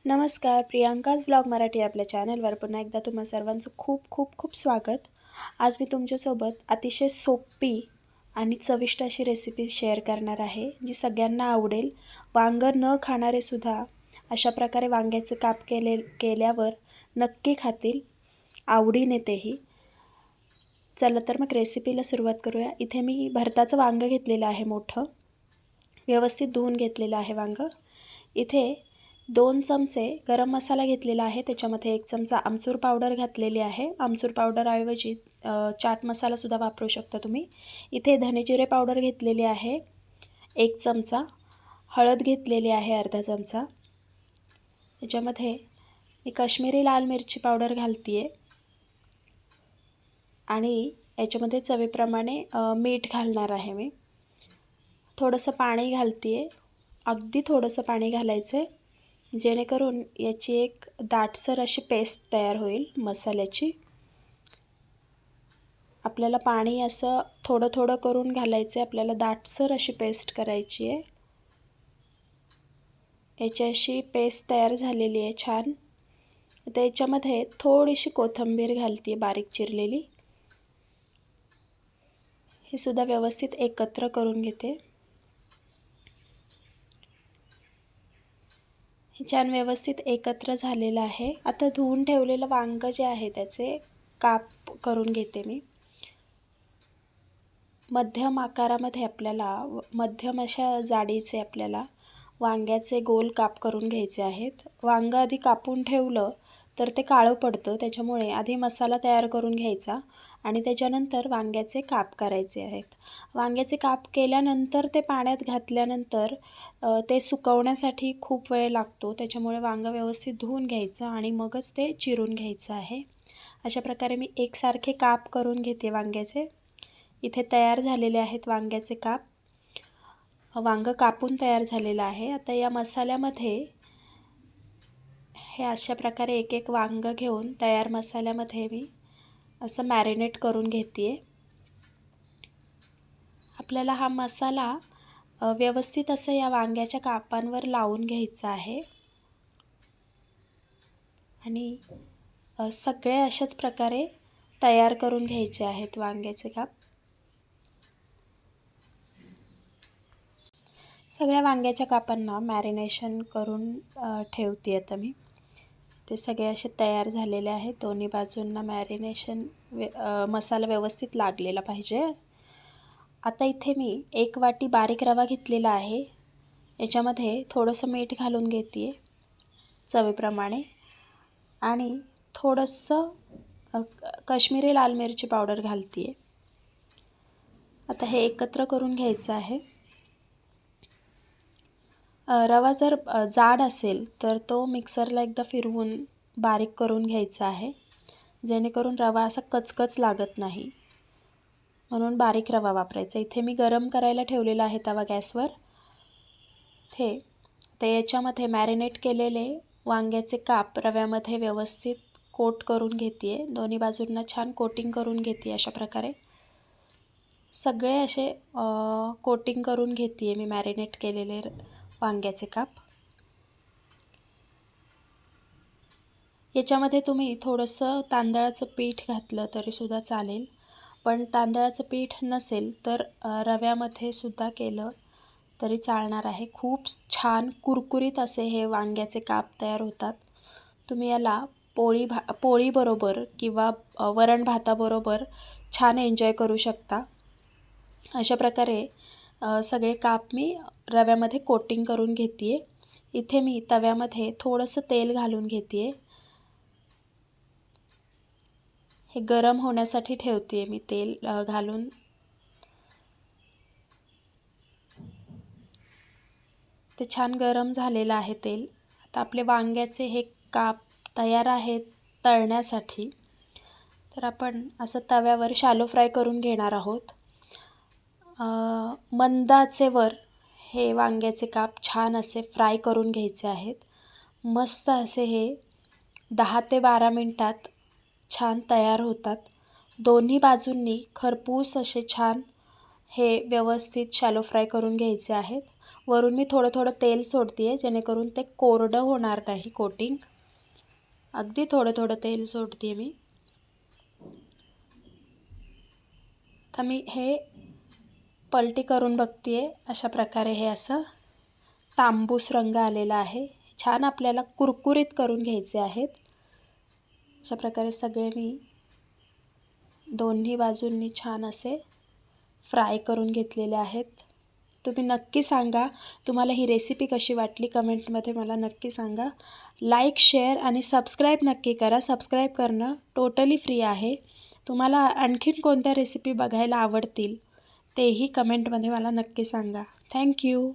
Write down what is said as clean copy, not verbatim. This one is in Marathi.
नमस्कार, प्रियांकाज व्लॉग मराठी आपल्या चॅनलवर पुन्हा एकदा तुम्हा सर्वांचं खूप खूप खूप स्वागत. आज मी तुमच्यासोबत अतिशय सोपी आणि चविष्ट अशी रेसिपी शेअर करणार आहे, जी सगळ्यांना आवडेल. वांगं न खाणारेसुद्धा अशा प्रकारे वांग्याचे काप केल्यावर नक्की खातील, आवडीने तेही. चला तर मग रेसिपीला सुरुवात करूया. इथे मी भरताचं वांगं घेतलेलं आहे मोठं, व्यवस्थित धुवून घेतलेलं आहे वांगं. इथे 2 चमचे गरम मसाला घेतलेला आहे, त्याच्यामध्ये 1 चमचा आमचूर पावडर घातलेली आहे. आमचूर पावडरऐवजी चाट मसालासुद्धा वापरू शकता तुम्ही. इथे धने जिरे पावडर घेतलेली आहे 1 चमचा, हळद घेतलेली आहे अर्धा चमचा. त्याच्यामध्ये मी काश्मीरी लाल मिरची पावडर घालते आहे आणि याच्यामध्ये चवीप्रमाणे मीठ घालणार आहे मी. थोडंसं पाणी घालते आहे, अगदी थोडंसं पाणी घालायचं आहे, जेणेकरून याची एक दाटसर अशी पेस्ट तयार होईल मसाल्याची. आपल्याला पाणी असं थोडं थोडं करून घालायचं आहे, आपल्याला दाटसर अशी पेस्ट करायची आहे. याची अशी पेस्ट तयार झालेली आहे छान. आता याच्यामध्ये थोडीशी कोथिंबीर घालते बारीक चिरलेली. हे सुद्धा व्यवस्थित एकत्र करून घेते. छान व्यवस्थित एकत्र झालेलं आहे. आता धुवून ठेवलेलं वांगं जे आहे त्याचे काप करून घेते मी. मध्यम आकारामध्ये मध्यम अशा जाडीचे आपल्याला वांग्याचे गोल काप करून घ्यायचे आहेत. वांगं आधी कापून ठेवलं तर ते काळं पडतं, त्याच्यामुळे आधी मसाला तयार करून घ्यायचा आणि त्याच्यानंतर वांग्याचे काप करायचे आहेत. वांग्याचे काप केल्यानंतर ते पाण्यात घातल्यानंतर ते सुकवण्यासाठी खूप वेळ लागतो, त्याच्यामुळे वांगं व्यवस्थित धुवून घ्यायचं आणि मगच ते चिरून घ्यायचं आहे. अशा प्रकारे मी एकसारखे काप करून घेते वांग्याचे. इथे तयार झालेले आहेत वांग्याचे काप. वांगं कापून तयार झालेलं आहे. आता या मसाल्यामध्ये हे अशा प्रकारे एक एक वांगं घेऊन तयार मसाल्यामध्ये मी असं मॅरिनेट करून घेते. आपल्याला हा मसाला व्यवस्थित असं या वांग्याच्या कापांवर लावून घ्यायचा आहे आणि सगळे अशाच प्रकारे तयार करून घ्यायचे आहेत वांग्याचे काप. सगळ्या वांग्याच्या कापांना मॅरिनेशन करून ठेवते आता मी. ते सगळे असे तयार झालेले आहेत. दोन्ही बाजूंना मॅरिनेशन मसाला व्यवस्थित लागलेला पाहिजे. आता इथे मी 1 वाटी बारीक रवा घेतलेला आहे. याच्यामध्ये थोडंसं मीठ घालून घेते चवीप्रमाणे आणि थोडंसं काश्मीरी लाल मिरची पावडर घालते. आता हे एकत्र करून घ्यायचं आहे. रवा जर जाड असेल तर तो मिक्सरला एकदा फिरवून बारीक करून घ्यायचा आहे, जेणेकरून रवा असा कचकच लागत नाही, म्हणून बारीक रवा वापरायचा. इथे मी गरम करायला ठेवलेला आहे तवा गॅसवर. तर याच्यामध्ये मॅरिनेट केलेले वांग्याचे काप रव्यामध्ये व्यवस्थित कोट करून घेते. दोन्ही बाजूंना छान कोटिंग करून घेते. अशा प्रकारे सगळे असे कोटिंग करून घेते मी मॅरिनेट केलेले वांग्याचे काप. याच्यामध्ये तुम्ही थोडंसं तांदळाचं पीठ घातलं तरीसुद्धा चालेल, पण तांदळाचं पीठ नसेल तर रव्यामध्ये सुद्धा केलं तरी चालणार आहे. खूप छान कुरकुरीत असे हे वांग्याचे काप तयार होतात. तुम्ही याला पोळीबरोबर किंवा वरण भाताबरोबर छान एन्जॉय करू शकता. अशा प्रकारे सगळे काप मी रव्यामध्ये कोटिंग करून घेते. इथे मी तव्यामध्ये थोडंसं तेल घालून घेते. हे गरम होण्यासाठी ठेवते मी तेल घालून. ते छान गरम झालेलं आहे तेल. आता आपले वांग्याचे हे काप तयार आहेत तळण्यासाठी. तर आपण असं तव्यावर शॅलो फ्राय करून घेणार आहोत. मंद आचेवर हे वांग्याचे काप छान असे फ्राय करून घ्यायचे आहेत. मस्त असे हे 10 ते 12 मिनटात छान तयार होतात. दोन्ही बाजूंनी खरपूस असे छान हे व्यवस्थित शॅलो फ्राय करून घ्यायचे आहेत. वरून मी थोडं थोडं तेल सोडते आहे जेणेकरून ते कोरडं होणार नाही कोटिंग. अगदी थोडं थोडं तेल सोडते मी. आता मी हे पलटी करून बघते आहे. अशा प्रकारे हे असं तांबूस रंग आलेला आहे. छान आपल्याला कुरकुरीत करून घ्यायचे आहेत. अशा प्रकारे सगळे मी दोन्ही बाजूंनी छान असे फ्राय करून घेतलेले आहेत. तुम्ही नक्की सांगा तुम्हाला ही रेसिपी कशी वाटली, कमेंटमध्ये मला नक्की सांगा. लाईक, शेअर आणि सबस्क्राईब नक्की करा. सबस्क्राईब करणं टोटली फ्री आहे. तुम्हाला आणखीन कोणत्या रेसिपी बघायला आवडतील तेही कमेंटमध्ये मला नक्की सांगा. थँक्यू.